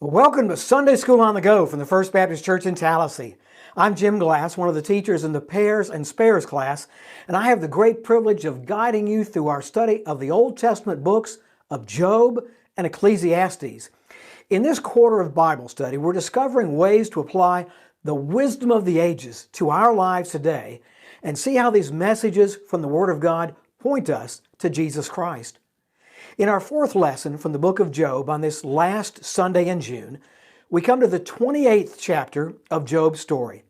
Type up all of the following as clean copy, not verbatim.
Well, welcome to Sunday School on the Go from the First Baptist Church in Tallahassee. I'm Jim Glass, one of the teachers in the Pairs and Spares class, and I have the great privilege of guiding you through our study of the Old Testament books of Job and Ecclesiastes. In this quarter of Bible study, we're discovering ways to apply the wisdom of the ages to our lives today and see how these messages from the Word of God point us to Jesus Christ. In our fourth lesson from the book of Job on this last Sunday in June, we come to the 28th chapter of Job's story.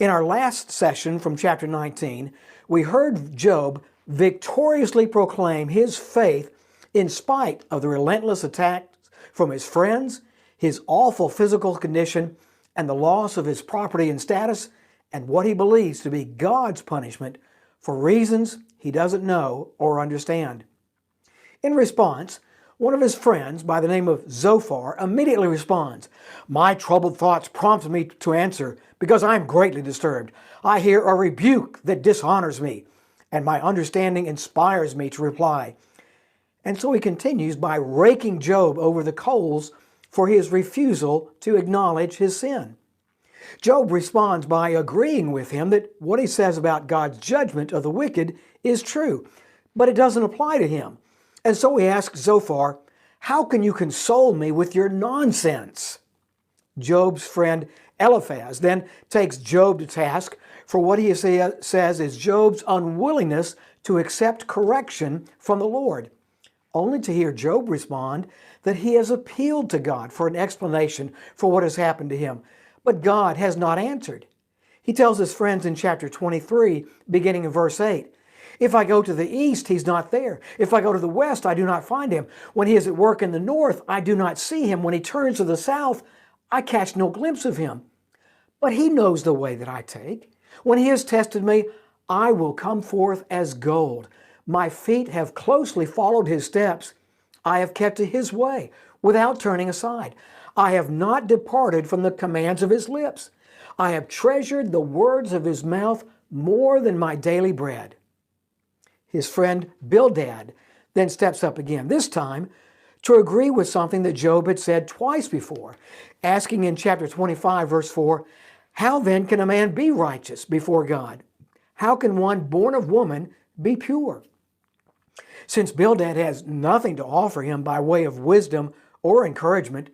In our last session from chapter 19, we heard Job victoriously proclaim his faith in spite of the relentless attacks from his friends, his awful physical condition, and the loss of his property and status, and what he believes to be God's punishment for reasons he doesn't know or understand. In response, one of his friends by the name of Zophar immediately responds, "My troubled thoughts prompt me to answer because I am greatly disturbed. I hear a rebuke that dishonors me, and my understanding inspires me to reply." And so he continues by raking Job over the coals for his refusal to acknowledge his sin. Job responds by agreeing with him that what he says about God's judgment of the wicked is true, but it doesn't apply to him. And so he asks Zophar, "How can you console me with your nonsense?" Job's friend Eliphaz then takes Job to task for what he says is Job's unwillingness to accept correction from the Lord, only to hear Job respond that he has appealed to God for an explanation for what has happened to him, but God has not answered. He tells his friends in chapter 23, beginning in verse 8, "If I go to the east, he's not there. If I go to the west, I do not find him. When he is at work in the north, I do not see him. When he turns to the south, I catch no glimpse of him. But he knows the way that I take. When he has tested me, I will come forth as gold. My feet have closely followed his steps. I have kept to his way without turning aside. I have not departed from the commands of his lips. I have treasured the words of his mouth more than my daily bread." His friend Bildad then steps up again, this time to agree with something that Job had said twice before, asking in chapter 25, verse 4, "How then can a man be righteous before God? How can one born of woman be pure?" Since Bildad has nothing to offer him by way of wisdom or encouragement,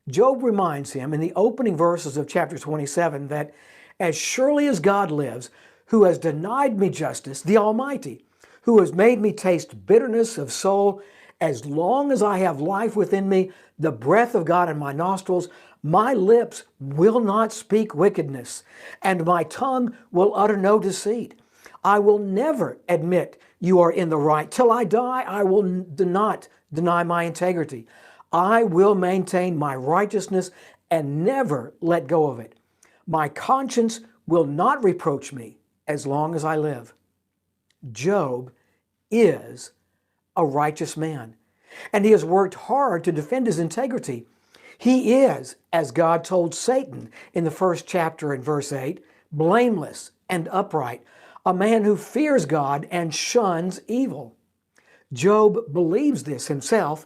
Job reminds him in the opening verses of chapter 27 that as surely as God lives, who has denied me justice, the Almighty, who has made me taste bitterness of soul, as long as I have life within me, the breath of God in my nostrils, my lips will not speak wickedness, and my tongue will utter no deceit. I will never admit you are in the right. Till I die, I will not deny my integrity. I will maintain my righteousness and never let go of it. My conscience will not reproach me as long as I live. Job is a righteous man, and he has worked hard to defend his integrity. He is, as God told Satan in the first chapter in verse 8, blameless and upright, a man who fears God and shuns evil. Job believes this himself,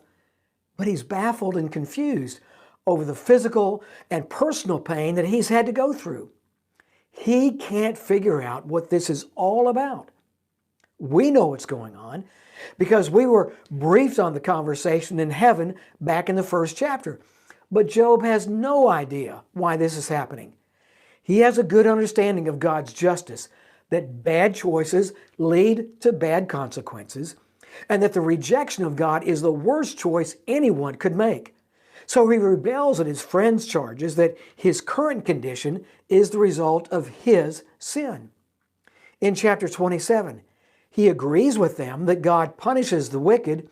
but he's baffled and confused over the physical and personal pain that he's had to go through. He can't figure out what this is all about. We know what's going on because we were briefed on the conversation in heaven back in the first chapter. But Job has no idea why this is happening. He has a good understanding of God's justice, that bad choices lead to bad consequences, and that the rejection of God is the worst choice anyone could make. So he rebels at his friend's charges that his current condition is the result of his sin. In chapter 27, he agrees with them that God punishes the wicked,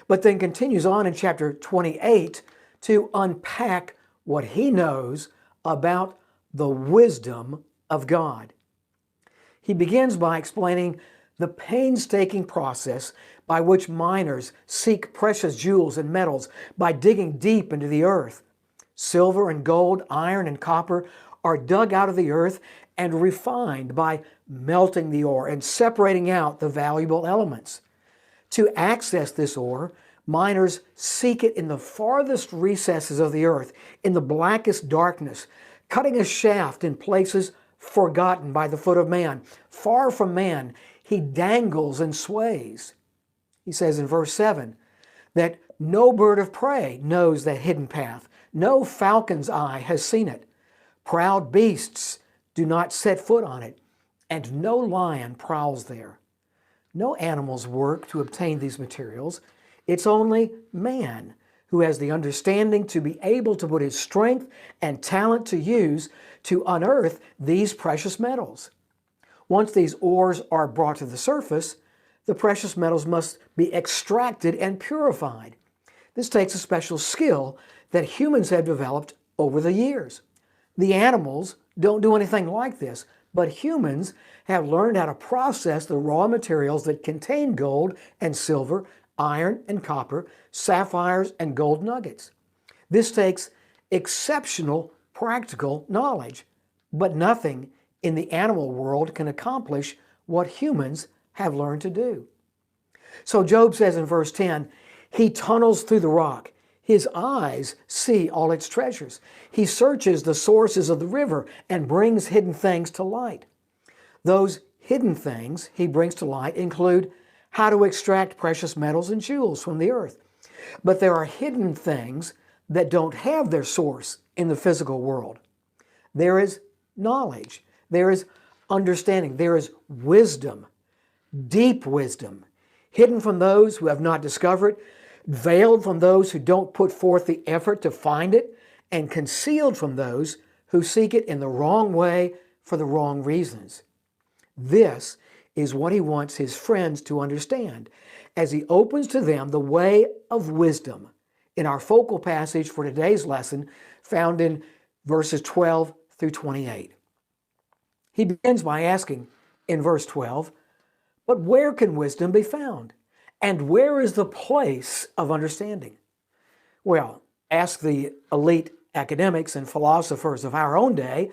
but then continues on in chapter 28 to unpack what he knows about the wisdom of God. He begins by explaining the painstaking process by which miners seek precious jewels and metals by digging deep into the earth. Silver and gold, iron and copper are dug out of the earth and refined by melting the ore and separating out the valuable elements. To access this ore Miners seek it in the farthest recesses of the earth, in the blackest darkness, cutting a shaft in places forgotten by the foot of man. Far from man, he dangles and sways. He says in verse 7 that no bird of prey knows that hidden path. No falcon's eye has seen it. Proud beasts do not set foot on it, and no lion prowls there. No animals work to obtain these materials. It's only man who has the understanding to be able to put his strength and talent to use to unearth these precious metals. Once these ores are brought to the surface, the precious metals must be extracted and purified. This takes a special skill that humans have developed over the years. The animals don't do anything like this, but humans have learned how to process the raw materials that contain gold and silver, iron and copper, sapphires and gold nuggets. This takes exceptional practical knowledge, but nothing in the animal world can accomplish what humans have learned to do. So Job says in verse 10, he tunnels through the rock. His eyes see all its treasures. He searches the sources of the river and brings hidden things to light. Those hidden things he brings to light include how to extract precious metals and jewels from the earth. But there are hidden things that don't have their source in the physical world. There is knowledge. There is understanding. There is wisdom, deep wisdom, hidden from those who have not discovered, veiled from those who don't put forth the effort to find it, and concealed from those who seek it in the wrong way for the wrong reasons. This is what he wants his friends to understand as he opens to them the way of wisdom in our focal passage for today's lesson found in verses 12 through 28. He begins by asking in verse 12, but where can wisdom be found? And where is the place of understanding? Well, ask the elite academics and philosophers of our own day,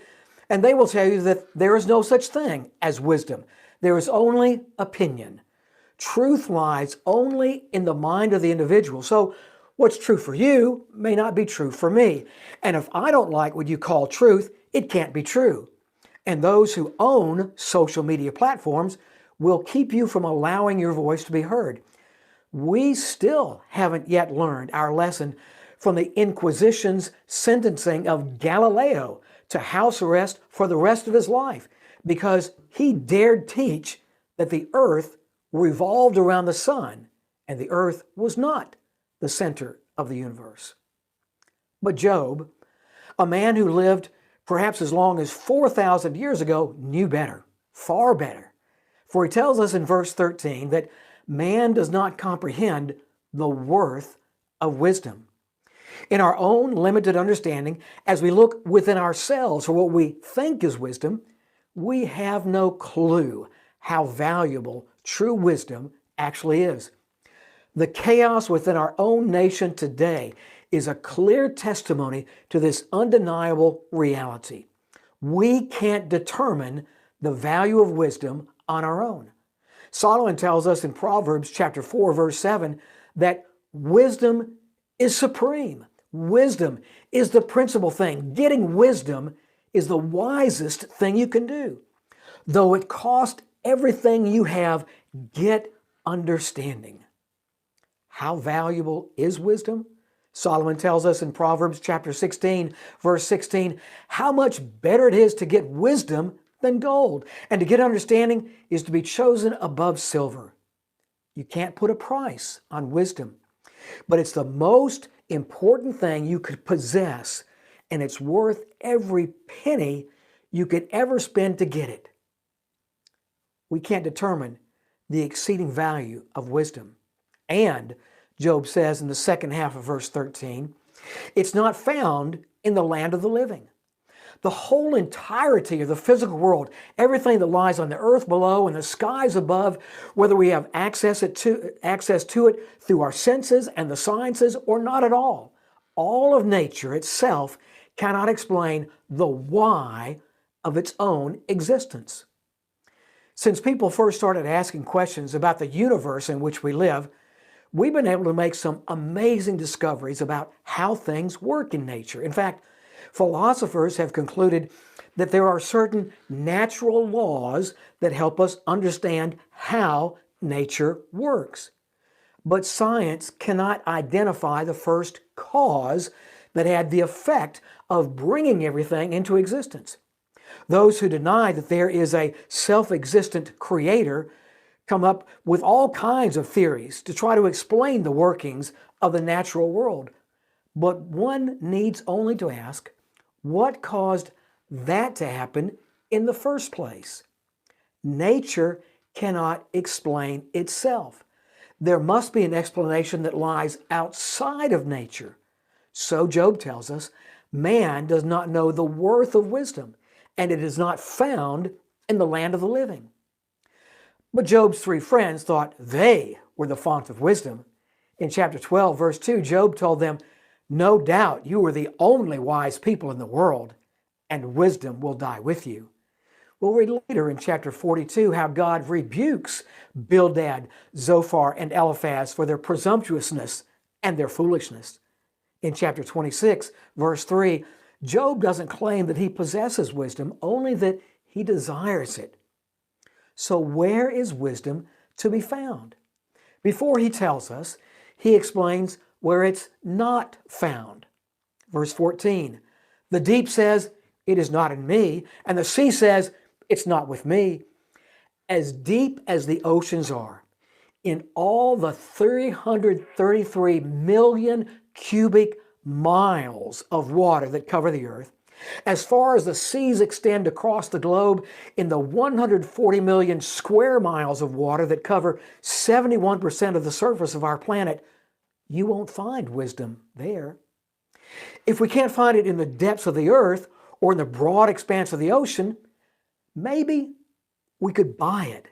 and they will tell you that there is no such thing as wisdom. There is only opinion. Truth lies only in the mind of the individual. So what's true for you may not be true for me. And if I don't like what you call truth, it can't be true. And those who own social media platforms will keep you from allowing your voice to be heard. We still haven't yet learned our lesson from the Inquisition's sentencing of Galileo to house arrest for the rest of his life because he dared teach that the earth revolved around the sun and the earth was not the center of the universe. But Job, a man who lived perhaps as long as 4,000 years ago, knew better, far better. For he tells us in verse 13 that man does not comprehend the worth of wisdom. In our own limited understanding, as we look within ourselves for what we think is wisdom, we have no clue how valuable true wisdom actually is. The chaos within our own nation today is a clear testimony to this undeniable reality. We can't determine the value of wisdom on our own. Solomon tells us in Proverbs chapter 4, verse 7, that wisdom is supreme. Wisdom is the principal thing. Getting wisdom is the wisest thing you can do. Though it cost everything you have, get understanding. How valuable is wisdom? Solomon tells us in Proverbs chapter 16, verse 16, how much better it is to get wisdom than gold, and to get understanding is to be chosen above silver. You can't put a price on wisdom, but it's the most important thing you could possess, and it's worth every penny you could ever spend to get it. We can't determine the exceeding value of wisdom. And Job says in the second half of verse 13, it's not found in the land of the living. The whole entirety of the physical world, everything that lies on the earth below and the skies above, whether we have access to it through our senses and the sciences or not at all of nature itself cannot explain the why of its own existence. Since people first started asking questions about the universe in which we live, we've been able to make some amazing discoveries about how things work in nature. In fact, philosophers have concluded that there are certain natural laws that help us understand how nature works. But science cannot identify the first cause that had the effect of bringing everything into existence. Those who deny that there is a self-existent creator come up with all kinds of theories to try to explain the workings of the natural world. But one needs only to ask, what caused that to happen in the first place? Nature cannot explain itself. There must be an explanation that lies outside of nature. So Job tells us, man does not know the worth of wisdom, and it is not found in the land of the living. But Job's three friends thought they were the font of wisdom. In chapter 12, verse 2, Job told them, "No doubt you are the only wise people in the world, and wisdom will die with you." We'll read later in chapter 42 how God rebukes Bildad, Zophar, and Eliphaz for their presumptuousness and their foolishness. In chapter 26, verse 3, Job doesn't claim that he possesses wisdom, only that he desires it. So where is wisdom to be found? Before he tells us, he explains where it's not found. Verse 14, the deep says, "It is not in me," and the sea says, "It's not with me." As deep as the oceans are, in all the 333 million cubic miles of water that cover the earth, as far as the seas extend across the globe, in the 140 million square miles of water that cover 71% of the surface of our planet, you won't find wisdom there. If we can't find it in the depths of the earth or in the broad expanse of the ocean, maybe we could buy it.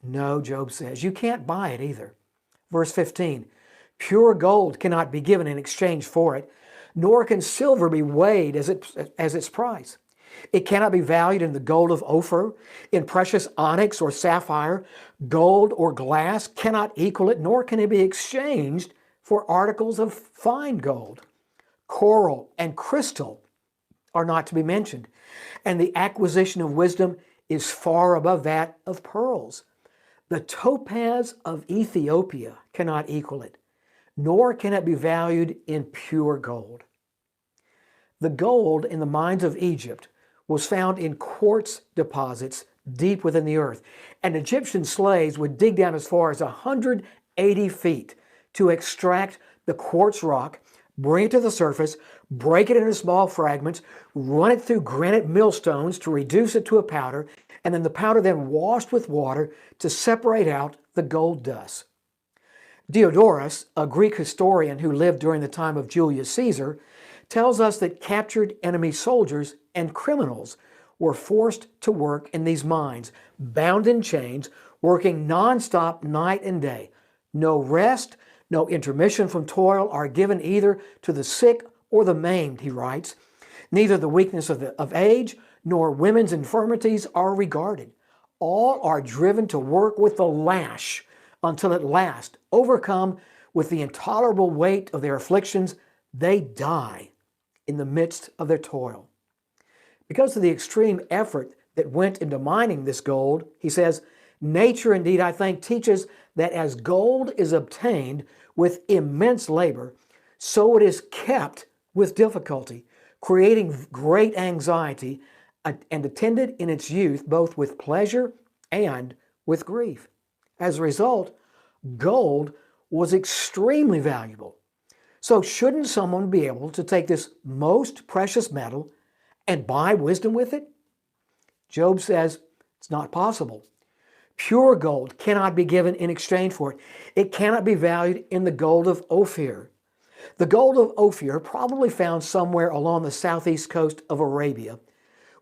No, Job says, you can't buy it either. Verse 15, pure gold cannot be given in exchange for it, nor can silver be weighed as its price. It cannot be valued in the gold of Ophir, in precious onyx or sapphire. Gold or glass cannot equal it, nor can it be exchanged for articles of fine gold. Coral and crystal are not to be mentioned, and the acquisition of wisdom is far above that of pearls. The topaz of Ethiopia cannot equal it, nor can it be valued in pure gold. The gold in the mines of Egypt was found in quartz deposits deep within the earth, and Egyptian slaves would dig down as far as 180 feet to extract the quartz rock, bring it to the surface, break it into small fragments, run it through granite millstones to reduce it to a powder, and then the powder then washed with water to separate out the gold dust. Diodorus, a Greek historian who lived during the time of Julius Caesar, tells us that captured enemy soldiers and criminals were forced to work in these mines, bound in chains, working nonstop night and day. No rest, no intermission from toil are given either to the sick or the maimed, he writes. Neither the weakness of age nor women's infirmities are regarded. All are driven to work with the lash until at last, overcome with the intolerable weight of their afflictions, they die in the midst of their toil. Because of the extreme effort that went into mining this gold, he says, nature indeed, I think, teaches that as gold is obtained with immense labor, so it is kept with difficulty, creating great anxiety and attended in its youth both with pleasure and with grief. As a result, gold was extremely valuable. So shouldn't someone be able to take this most precious metal and buy wisdom with it? Job says it's not possible. Pure gold cannot be given in exchange for it. It cannot be valued in the gold of Ophir. The gold of Ophir, probably found somewhere along the southeast coast of Arabia,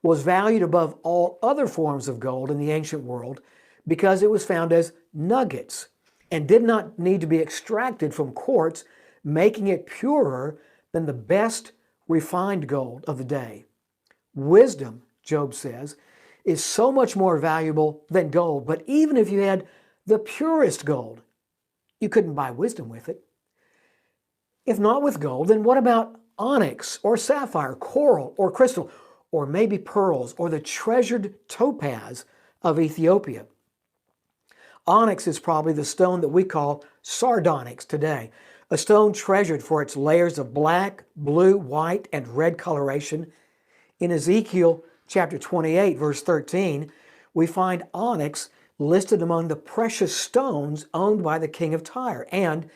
was valued above all other forms of gold in the ancient world because it was found as nuggets and did not need to be extracted from quartz, making it purer than the best refined gold of the day. Wisdom, Job says, is so much more valuable than gold, but even if you had the purest gold, You couldn't buy wisdom with it. If not with gold, then what about onyx or sapphire, coral or crystal, or maybe pearls or the treasured topaz of Ethiopia? Onyx is probably the stone that we call sardonyx today, a stone treasured for its layers of black, blue, white, and red coloration. In Ezekiel chapter 28, verse 13, we find onyx listed among the precious stones owned by the king of Tyre. And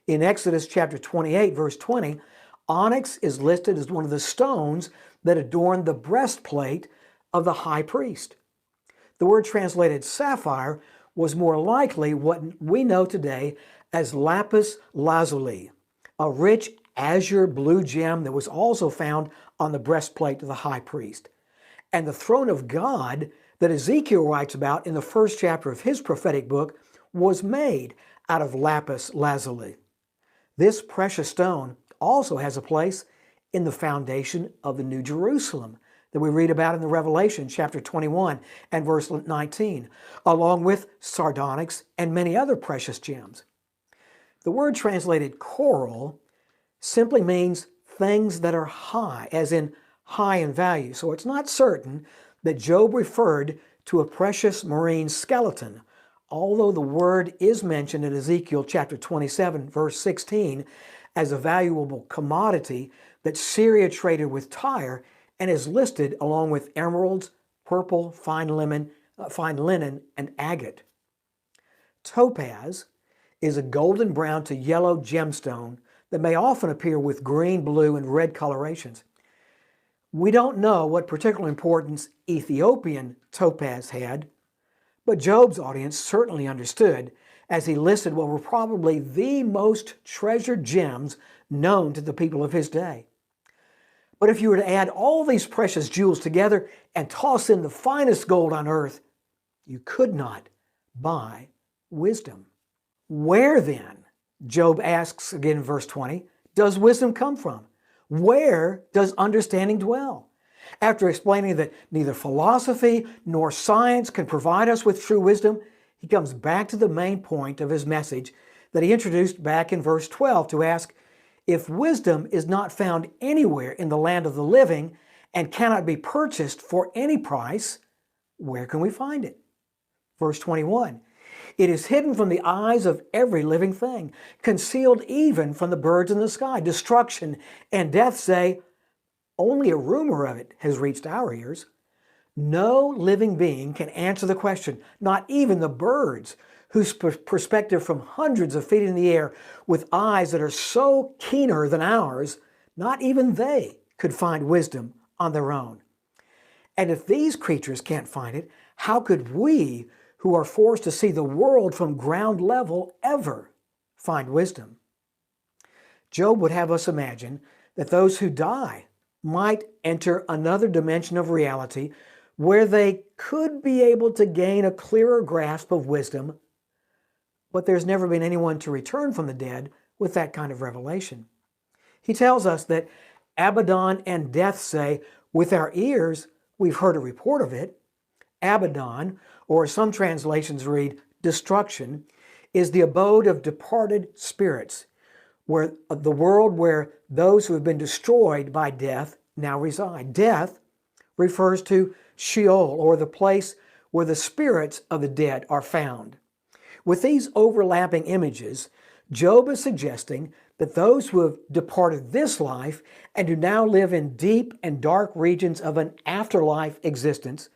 in Exodus chapter 28, verse 20, onyx is listed as one of the stones that adorn the breastplate of the high priest. The word translated sapphire was more likely what we know today as lapis lazuli, a rich azure blue gem that was also found on the breastplate of the high priest. And the throne of God that Ezekiel writes about in the first chapter of his prophetic book was made out of lapis lazuli. This precious stone also has a place in the foundation of the New Jerusalem that we read about in the Revelation chapter 21 and verse 19, along with sardonyx and many other precious gems. The word translated coral simply means things that are high, as in high in value. So it's not certain that Job referred to a precious marine skeleton, although the word is mentioned in Ezekiel chapter 27, verse 16, as a valuable commodity that Syria traded with Tyre and is listed along with emeralds, purple, fine linen, and agate. Topaz is a golden brown to yellow gemstone that may often appear with green, blue, and red colorations. We don't know what particular importance Ethiopian topaz had, but Job's audience certainly understood as he listed what were probably the most treasured gems known to the people of his day. But if you were to add all these precious jewels together and toss in the finest gold on earth, you could not buy wisdom. Where then, Job asks again in verse 20, does wisdom come from? Where does understanding dwell? After explaining that neither philosophy nor science can provide us with true wisdom, he comes back to the main point of his message that he introduced back in verse 12 to ask, if wisdom is not found anywhere in the land of the living and cannot be purchased for any price, where can we find it? Verse 21, it is hidden from the eyes of every living thing, concealed even from the birds in the sky. Destruction and death say, only a rumor of it has reached our ears. No living being can answer the question, not even the birds, whose perspective from hundreds of feet in the air with eyes that are so keener than ours, not even they could find wisdom on their own. And if these creatures can't find it, how could we, who are forced to see the world from ground level, ever find wisdom? Job would have us imagine that those who die might enter another dimension of reality where they could be able to gain a clearer grasp of wisdom, but there's never been anyone to return from the dead with that kind of revelation. He tells us that Abaddon and death say, with our ears we've heard a report of it. Abaddon, or some translations read destruction, is the abode of departed spirits, where the world where those who have been destroyed by death now reside. Death refers to Sheol, or the place where the spirits of the dead are found. With these overlapping images, Job is suggesting that those who have departed this life and who now live in deep and dark regions of an afterlife existence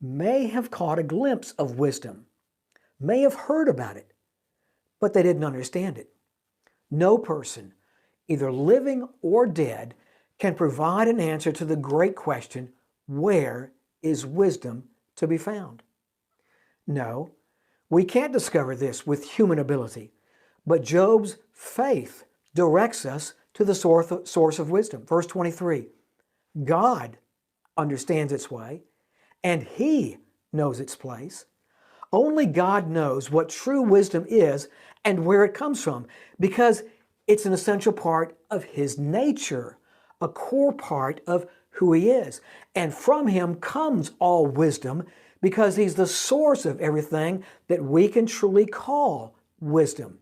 may have caught a glimpse of wisdom, may have heard about it, but they didn't understand it. No person, either living or dead, can provide an answer to the great question, where is wisdom to be found? No, we can't discover this with human ability, but Job's faith directs us to the source of wisdom. Verse 23, God understands its way, and He knows its place. Only God knows what true wisdom is and where it comes from, because it's an essential part of His nature, a core part of who He is. And from Him comes all wisdom, because He's the source of everything that we can truly call wisdom.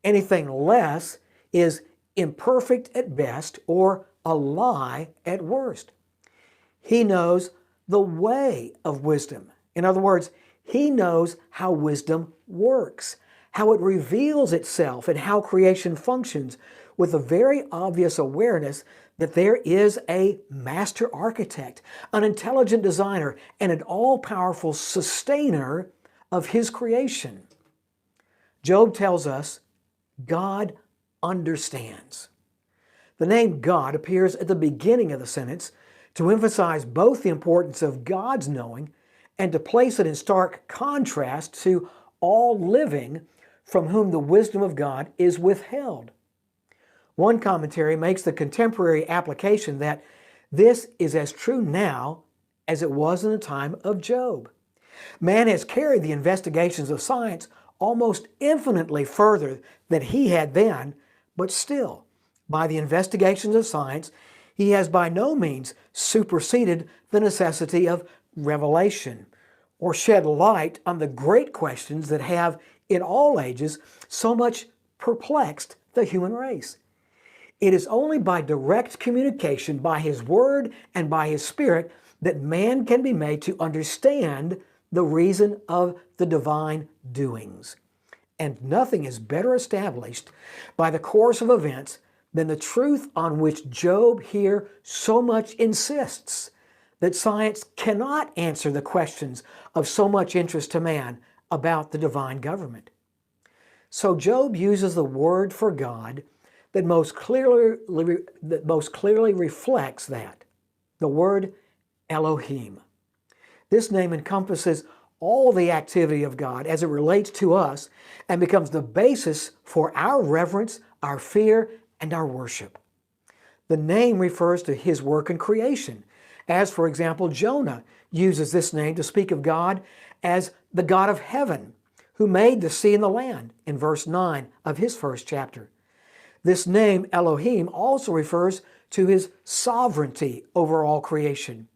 Anything less is imperfect at best or a lie at worst. He knows the way of wisdom. In other words, he knows how wisdom works, how it reveals itself, and how creation functions, with a very obvious awareness that there is a master architect, an intelligent designer, and an all-powerful sustainer of his creation. Job tells us God understands. The name God appears at the beginning of the sentence to emphasize both the importance of God's knowing and to place it in stark contrast to all living from whom the wisdom of God is withheld. One commentary makes the contemporary application that this is as true now as it was in the time of Job. Man has carried the investigations of science almost infinitely further than he had then, but still, by the investigations of science, he has by no means superseded the necessity of revelation or shed light on the great questions that have, in all ages, so much perplexed the human race. It is only by direct communication, by His Word and by His Spirit, that man can be made to understand the reason of the divine doings. And nothing is better established by the course of events than the truth on which Job here so much insists, that science cannot answer the questions of so much interest to man about the divine government. So Job uses the word for God that most clearly reflects that, the word Elohim. This name encompasses all the activity of God as it relates to us and becomes the basis for our reverence, our fear, and our worship. The name refers to His work in creation, as, for example, Jonah uses this name to speak of God as the God of heaven, who made the sea and the land, in verse 9 of his first chapter. This name, Elohim, also refers to His sovereignty over all creation.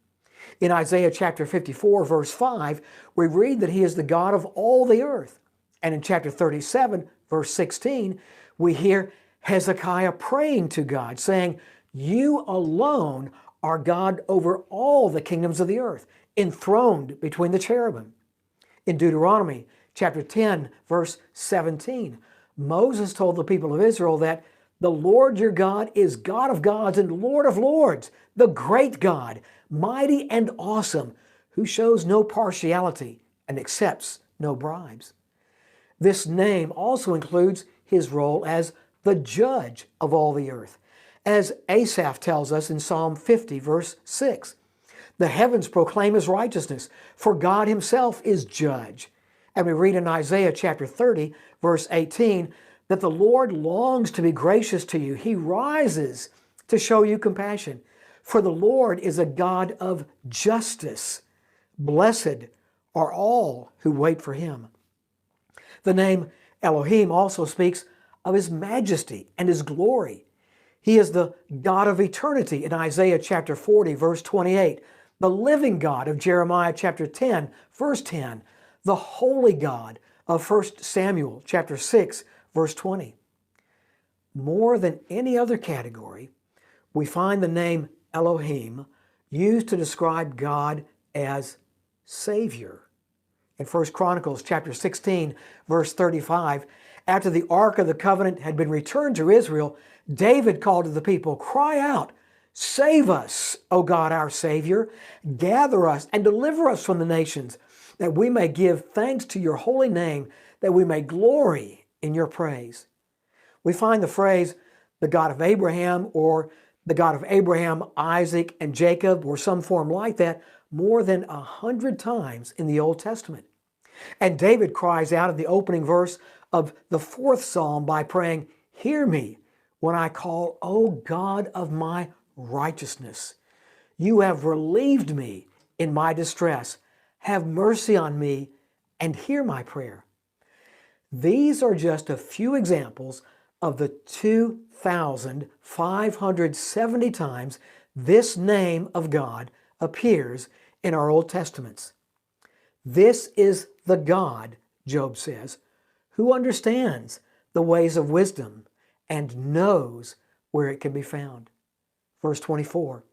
In Isaiah chapter 54, verse 5, we read that He is the God of all the earth. And in chapter 37, verse 16, we hear Hezekiah praying to God, saying, "You alone are God over all the kingdoms of the earth, enthroned between the cherubim." In Deuteronomy chapter 10, verse 17, Moses told the people of Israel that the Lord your God is God of gods and Lord of lords, the great God, mighty and awesome, who shows no partiality and accepts no bribes. This name also includes His role as the judge of all the earth. As Asaph tells us in Psalm 50, verse 6, "The heavens proclaim His righteousness, for God Himself is judge." And we read in Isaiah chapter 30, verse 18, that the Lord longs to be gracious to you. He rises to show you compassion. For the Lord is a God of justice. Blessed are all who wait for Him. The name Elohim also speaks of His majesty and His glory. He is the God of eternity in Isaiah chapter 40, verse 28, the living God of Jeremiah chapter 10, verse 10, the holy God of 1 Samuel chapter 6, verse 20. More than any other category, we find the name Elohim used to describe God as Savior. In 1 Chronicles chapter 16, verse 35, after the Ark of the Covenant had been returned to Israel, David called to the people, "Cry out, save us, O God our Savior. Gather us and deliver us from the nations, that we may give thanks to your holy name, that we may glory in your praise." We find the phrase, the God of Abraham, or the God of Abraham, Isaac, and Jacob, or some form like that, more than 100 times in the Old Testament. And David cries out in the opening verse of the 4th Psalm by praying, "Hear me when I call, O God of my righteousness. You have relieved me in my distress. Have mercy on me and hear my prayer." These are just a few examples of the 2,570 times this name of God appears in our Old Testaments. This is the God, Job says, who understands the ways of wisdom and knows where it can be found. Verse 24,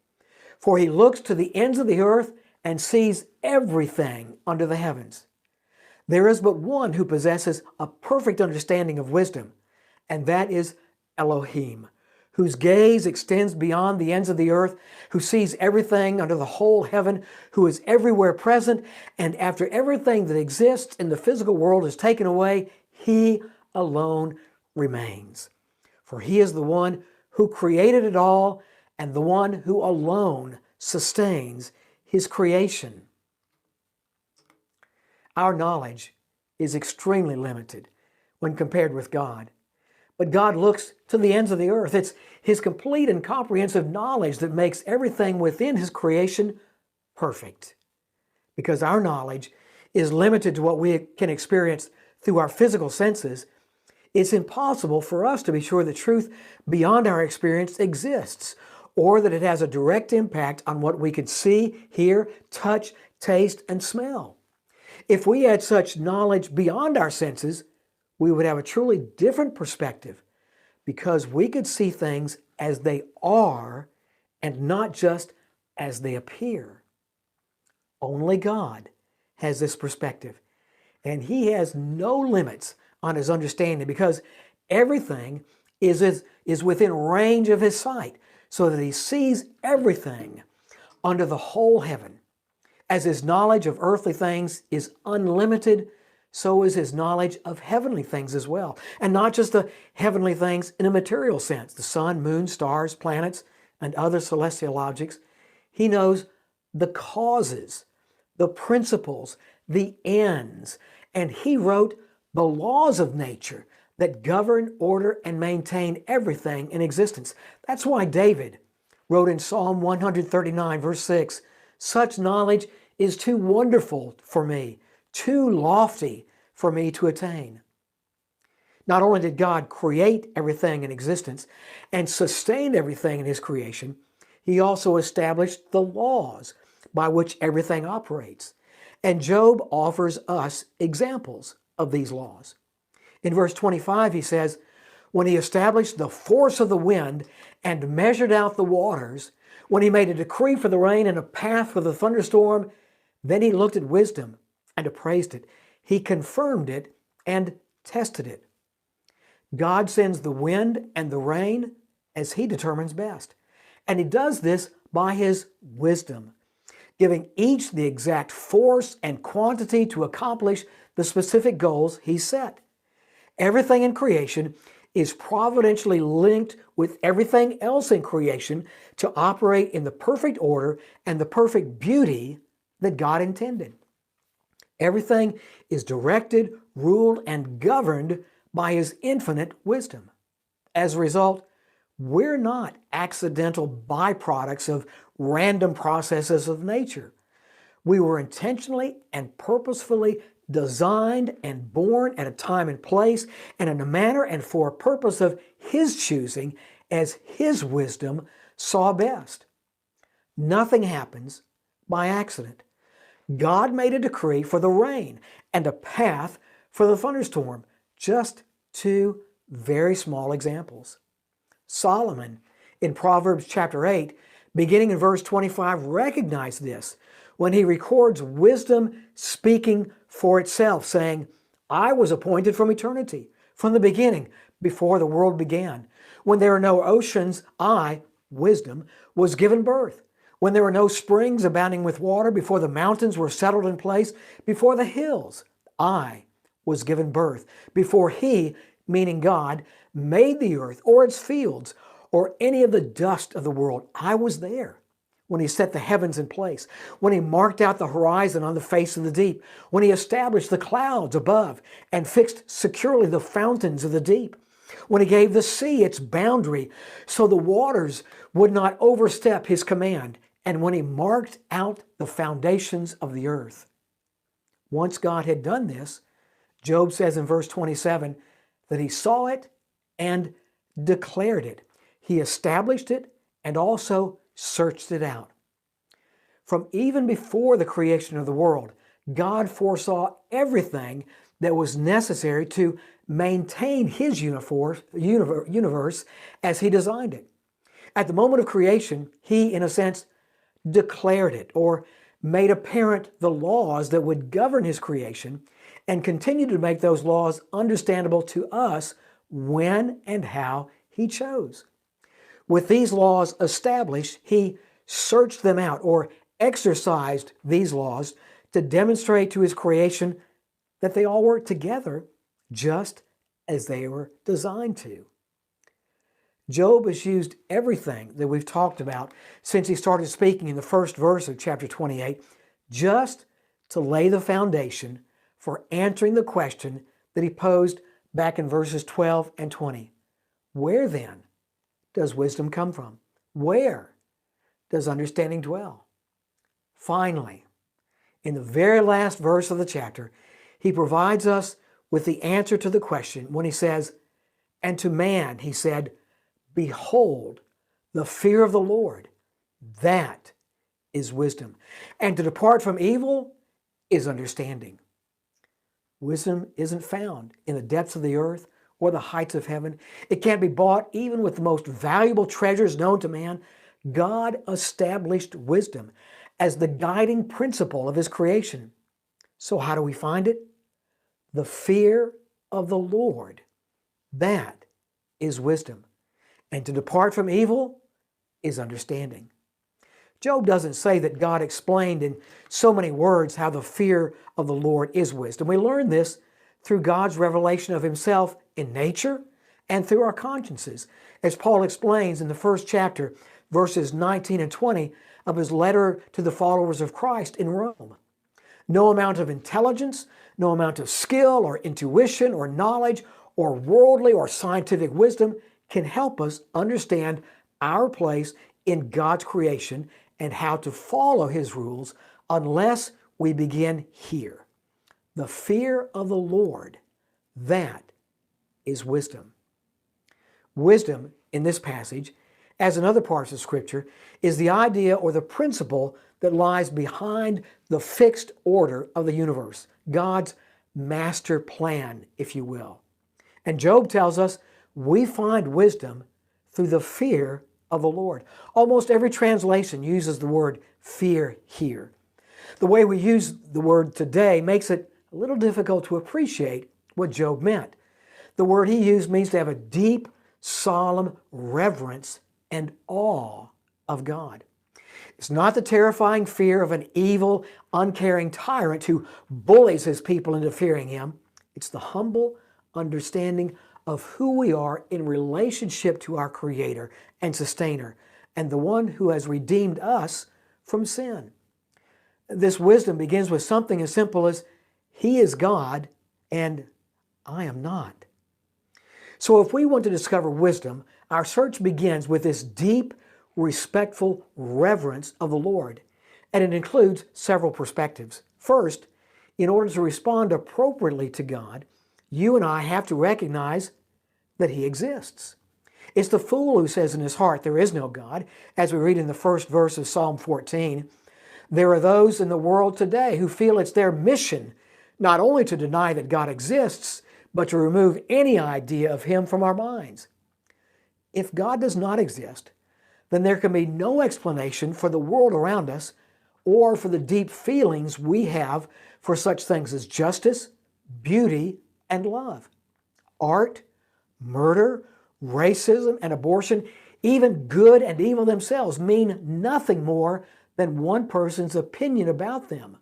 for he looks to the ends of the earth and sees everything under the heavens. There is but one who possesses a perfect understanding of wisdom, and that is Elohim, whose gaze extends beyond the ends of the earth, who sees everything under the whole heaven, who is everywhere present, and after everything that exists in the physical world is taken away, he alone remains. For he is the one who created it all and the one who alone sustains his creation. Our knowledge is extremely limited when compared with God. But God looks to the ends of the earth. It's his complete and comprehensive knowledge that makes everything within his creation perfect. Because our knowledge is limited to what we can experience through our physical senses, it's impossible for us to be sure that truth beyond our experience exists, or that it has a direct impact on what we could see, hear, touch, taste, and smell. If we had such knowledge beyond our senses, we would have a truly different perspective, because we could see things as they are and not just as they appear. Only God has this perspective, and he has no limits on his understanding, because everything is within range of his sight, so that he sees everything under the whole heaven. As his knowledge of earthly things is unlimited, so is his knowledge of heavenly things as well. And not just the heavenly things in a material sense, the sun, moon, stars, planets, and other celestial objects. He knows the causes, the principles, the ends, and he wrote the laws of nature that govern, order, and maintain everything in existence. That's why David wrote in Psalm 139, verse 6, such knowledge is too wonderful for me, too lofty for me to attain. Not only did God create everything in existence and sustain everything in his creation, he also established the laws by which everything operates. And Job offers us examples of these laws. In verse 25, he says, when he established the force of the wind and measured out the waters, when he made a decree for the rain and a path for the thunderstorm, then he looked at wisdom and appraised it. He confirmed it and tested it. God sends the wind and the rain as he determines best. And he does this by his wisdom, giving each the exact force and quantity to accomplish the specific goals he set. Everything in creation is providentially linked with everything else in creation to operate in the perfect order and the perfect beauty that God intended. Everything is directed, ruled, and governed by his infinite wisdom. As a result, we're not accidental byproducts of random processes of nature. We were intentionally and purposefully designed and born at a time and place and in a manner and for a purpose of his choosing as his wisdom saw best. Nothing happens by accident. God made a decree for the rain and a path for the thunderstorm. Just two very small examples. Solomon, in Proverbs chapter 8, beginning in verse 25, recognized this when he records wisdom speaking for itself, saying, I was appointed from eternity, from the beginning, before the world began. When there were no oceans, I, wisdom, was given birth. When there were no springs abounding with water, before the mountains were settled in place, before the hills, I was given birth. Before he, meaning God, made the earth or its fields or any of the dust of the world, I was there. When he set the heavens in place, when he marked out the horizon on the face of the deep, when he established the clouds above and fixed securely the fountains of the deep, when he gave the sea its boundary so the waters would not overstep his command, and when he marked out the foundations of the earth. Once God had done this, Job says in verse 27 that he saw it and declared it. He established it and also searched it out. From even before the creation of the world, God foresaw everything that was necessary to maintain his universe as he designed it. At the moment of creation, he, in a sense, declared it or made apparent the laws that would govern his creation and continued to make those laws understandable to us when and how he chose. With these laws established, he searched them out or exercised these laws to demonstrate to his creation that they all work together just as they were designed to. Job has used everything that we've talked about since he started speaking in the first verse of chapter 28 just to lay the foundation for answering the question that he posed back in verses 12 and 20. Where then does wisdom come from? Where does understanding dwell? Finally, in the very last verse of the chapter, he provides us with the answer to the question when he says, "And to man he said, Behold, the fear of the Lord, that is wisdom. And to depart from evil is understanding." Wisdom isn't found in the depths of the earth or the heights of heaven. It can't be bought even with the most valuable treasures known to man. God established wisdom as the guiding principle of his creation. So how do we find it? The fear of the Lord, that is wisdom. And to depart from evil is understanding. Job doesn't say that God explained in so many words how the fear of the Lord is wisdom. We learn this through God's revelation of himself in nature and through our consciences, as Paul explains in the first chapter, verses 19 and 20 of his letter to the followers of Christ in Rome. No amount of intelligence, no amount of skill or intuition or knowledge or worldly or scientific wisdom can help us understand our place in God's creation and how to follow his rules unless we begin here. The fear of the Lord, that is wisdom. Wisdom in this passage, as in other parts of Scripture, is the idea or the principle that lies behind the fixed order of the universe, God's master plan, if you will. And Job tells us we find wisdom through the fear of the Lord. Almost every translation uses the word fear here. The way we use the word today makes it a little difficult to appreciate what Job meant. The word he used means to have a deep, solemn reverence and awe of God. It's not the terrifying fear of an evil, uncaring tyrant who bullies his people into fearing him. It's the humble understanding of who we are in relationship to our Creator and Sustainer, and the one who has redeemed us from sin. This wisdom begins with something as simple as, He is God and I am not. So if we want to discover wisdom, our search begins with this deep, respectful reverence of the Lord, and it includes several perspectives. First, in order to respond appropriately to God, you and I have to recognize that He exists. It's the fool who says in his heart, there is no God, as we read in the first verse of Psalm 14. There are those in the world today who feel it's their mission not only to deny that God exists, but to remove any idea of Him from our minds. If God does not exist, then there can be no explanation for the world around us or for the deep feelings we have for such things as justice, beauty, and love. Art, murder, racism, and abortion, even good and evil themselves, mean nothing more than one person's opinion about them.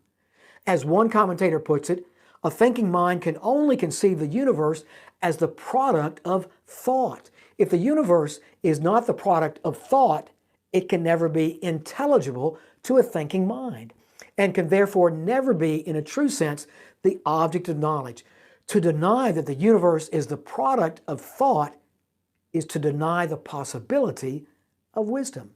As one commentator puts it, a thinking mind can only conceive the universe as the product of thought. If the universe is not the product of thought, it can never be intelligible to a thinking mind, and can therefore never be, in a true sense, the object of knowledge. To deny that the universe is the product of thought is to deny the possibility of wisdom.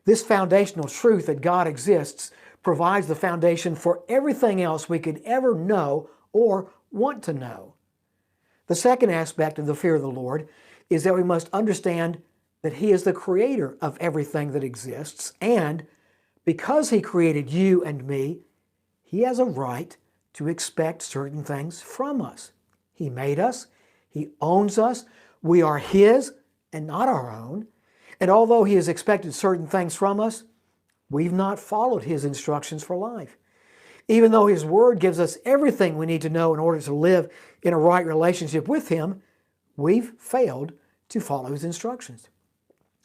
This foundational truth that God exists provides the foundation for everything else we could ever know or want to know. The second aspect of the fear of the Lord is that we must understand that He is the creator of everything that exists, and because He created you and me, He has a right to expect certain things from us. He made us. He owns us. We are His and not our own. And although He has expected certain things from us, we've not followed His instructions for life. Even though His Word gives us everything we need to know in order to live in a right relationship with Him, we've failed to follow His instructions.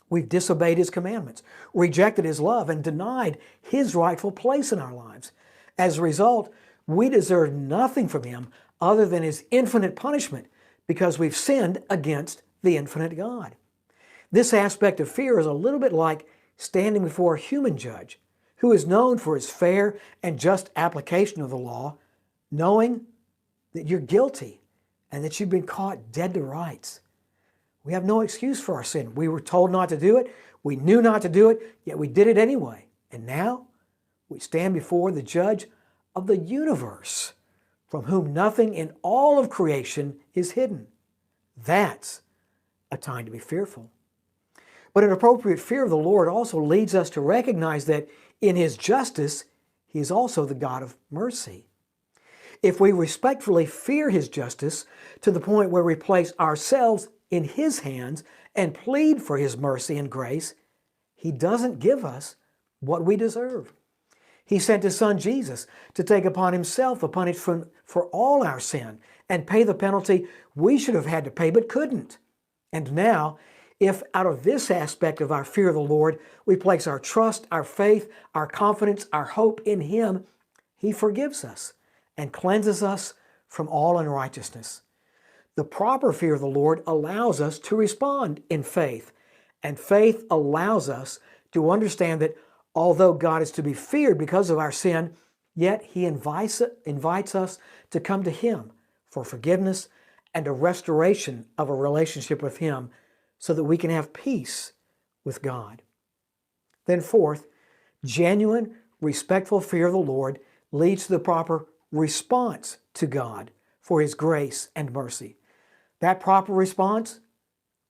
We've disobeyed His commandments, rejected His love, and denied His rightful place in our lives. As a result, we deserve nothing from Him other than His infinite punishment because we've sinned against the infinite God. This aspect of fear is a little bit like standing before a human judge who is known for his fair and just application of the law, knowing that you're guilty and that you've been caught dead to rights. We have no excuse for our sin. We were told not to do it. We knew not to do it, yet we did it anyway. And now we stand before the judge of the universe, from whom nothing in all of creation is hidden. That's a time to be fearful. But an appropriate fear of the Lord also leads us to recognize that in His justice, He is also the God of mercy. If we respectfully fear His justice to the point where we place ourselves in His hands and plead for His mercy and grace, He doesn't give us what we deserve. He sent His Son Jesus to take upon Himself the punishment for all our sin and pay the penalty we should have had to pay but couldn't. And now, if out of this aspect of our fear of the Lord, we place our trust, our faith, our confidence, our hope in Him, He forgives us and cleanses us from all unrighteousness. The proper fear of the Lord allows us to respond in faith, and faith allows us to understand that although God is to be feared because of our sin, yet He invites us to come to Him for forgiveness and a restoration of a relationship with Him so that we can have peace with God. Then fourth, genuine, respectful fear of the Lord leads to the proper response to God for His grace and mercy. That proper response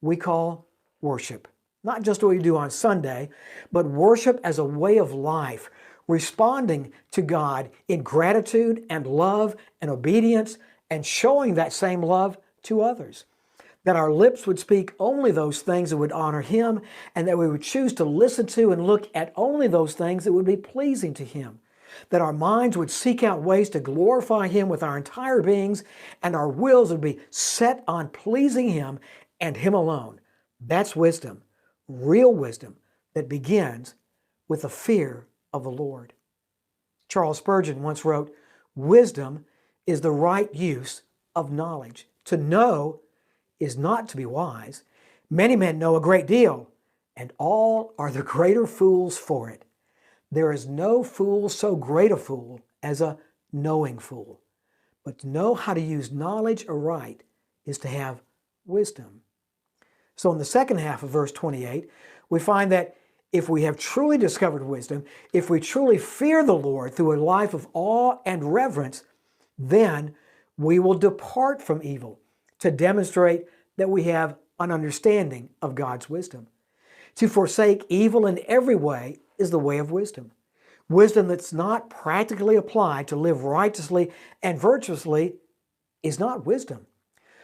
we call worship. Not just what we do on Sunday, but worship as a way of life, responding to God in gratitude and love and obedience and showing that same love to others. That our lips would speak only those things that would honor Him, and that we would choose to listen to and look at only those things that would be pleasing to Him. That our minds would seek out ways to glorify Him with our entire beings, and our wills would be set on pleasing Him and Him alone. That's wisdom, real wisdom that begins with the fear of the Lord. Charles Spurgeon once wrote, "Wisdom is the right use of knowledge. To know is not to be wise. Many men know a great deal, and all are the greater fools for it. There is no fool so great a fool as a knowing fool. But to know how to use knowledge aright is to have wisdom." So in the second half of verse 28, we find that if we have truly discovered wisdom, if we truly fear the Lord through a life of awe and reverence, then we will depart from evil to demonstrate that we have an understanding of God's wisdom. To forsake evil in every way is the way of wisdom. Wisdom that's not practically applied to live righteously and virtuously is not wisdom.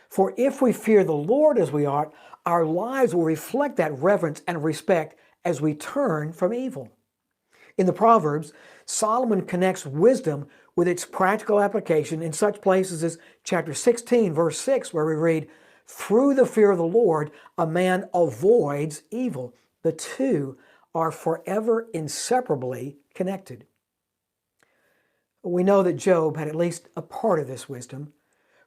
For if we fear the Lord as we ought, our lives will reflect that reverence and respect as we turn from evil. In the Proverbs, Solomon connects wisdom with its practical application in such places as chapter 16, verse 6, where we read, "Through the fear of the Lord, a man avoids evil. The two are forever inseparably connected." We know that Job had at least a part of this wisdom,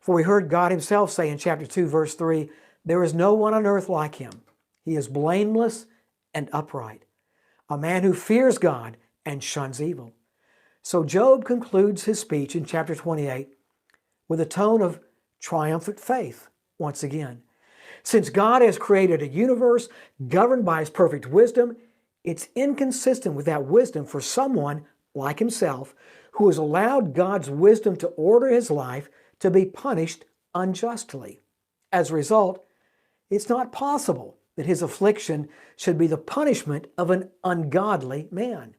for we heard God Himself say in chapter 2, verse 3, "There is no one on earth like him. He is blameless and upright, a man who fears God and shuns evil." So Job concludes his speech in chapter 28 with a tone of triumphant faith once again. Since God has created a universe governed by His perfect wisdom, it's inconsistent with that wisdom for someone like himself who has allowed God's wisdom to order his life to be punished unjustly. As a result, it's not possible that his affliction should be the punishment of an ungodly man.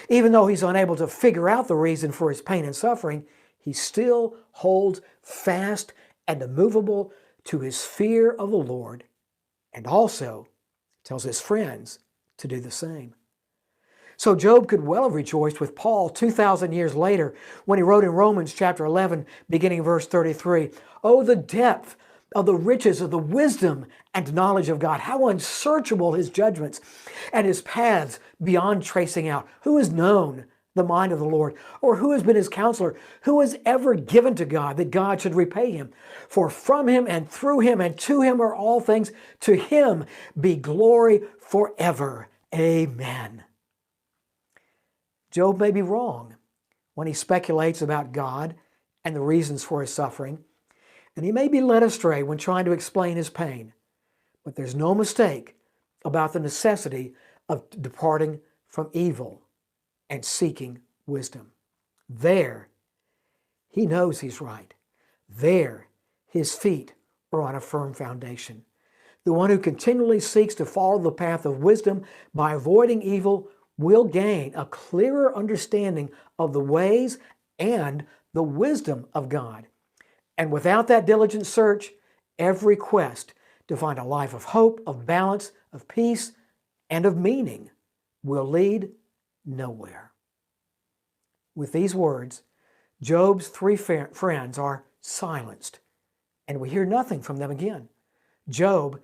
Even though he's unable to figure out the reason for his pain and suffering, he still holds fast and immovable to his fear of the Lord, and also tells his friends to do the same. So Job could well have rejoiced with Paul 2,000 years later when he wrote in Romans chapter 11, beginning in verse 33, "Oh, the depth of the riches of the wisdom and knowledge of God. How unsearchable his judgments and his paths beyond tracing out. Who has known the mind of the Lord? Or who has been his counselor? Who has ever given to God that God should repay him? For from him and through him and to him are all things. To him be glory forever. Amen." Job may be wrong when he speculates about God and the reasons for his suffering, and he may be led astray when trying to explain his pain. But there's no mistake about the necessity of departing from evil and seeking wisdom. There, he knows he's right. There, his feet are on a firm foundation. The one who continually seeks to follow the path of wisdom by avoiding evil will gain a clearer understanding of the ways and the wisdom of God. And without that diligent search, every quest to find a life of hope, of balance, of peace, and of meaning will lead nowhere. With these words, Job's three friends are silenced, and we hear nothing from them again. Job,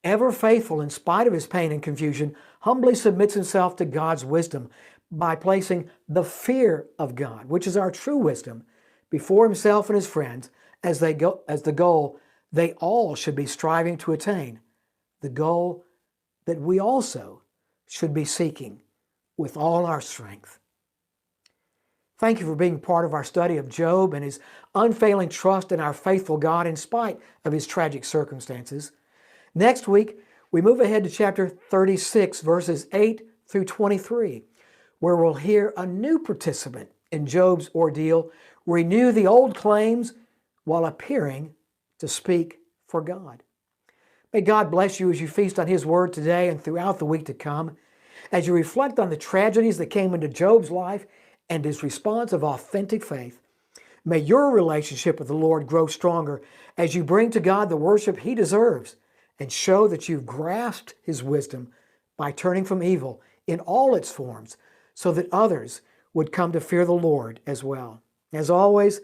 ever faithful in spite of his pain and confusion, humbly submits himself to God's wisdom by placing the fear of God, which is our true wisdom, before himself and his friends as the goal they all should be striving to attain, the goal that we also should be seeking with all our strength. Thank you for being part of our study of Job and his unfailing trust in our faithful God in spite of his tragic circumstances. Next week, we move ahead to chapter 36, verses 8 through 23, where we'll hear a new participant in Job's ordeal renew the old claims while appearing to speak for God. May God bless you as you feast on his word today and throughout the week to come, as you reflect on the tragedies that came into Job's life and his response of authentic faith. May your relationship with the Lord grow stronger as you bring to God the worship he deserves and show that you've grasped his wisdom by turning from evil in all its forms so that others would come to fear the Lord as well. As always,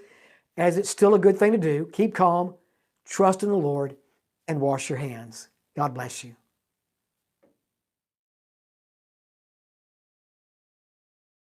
as it's still a good thing to do, keep calm, trust in the Lord, and wash your hands. God bless you.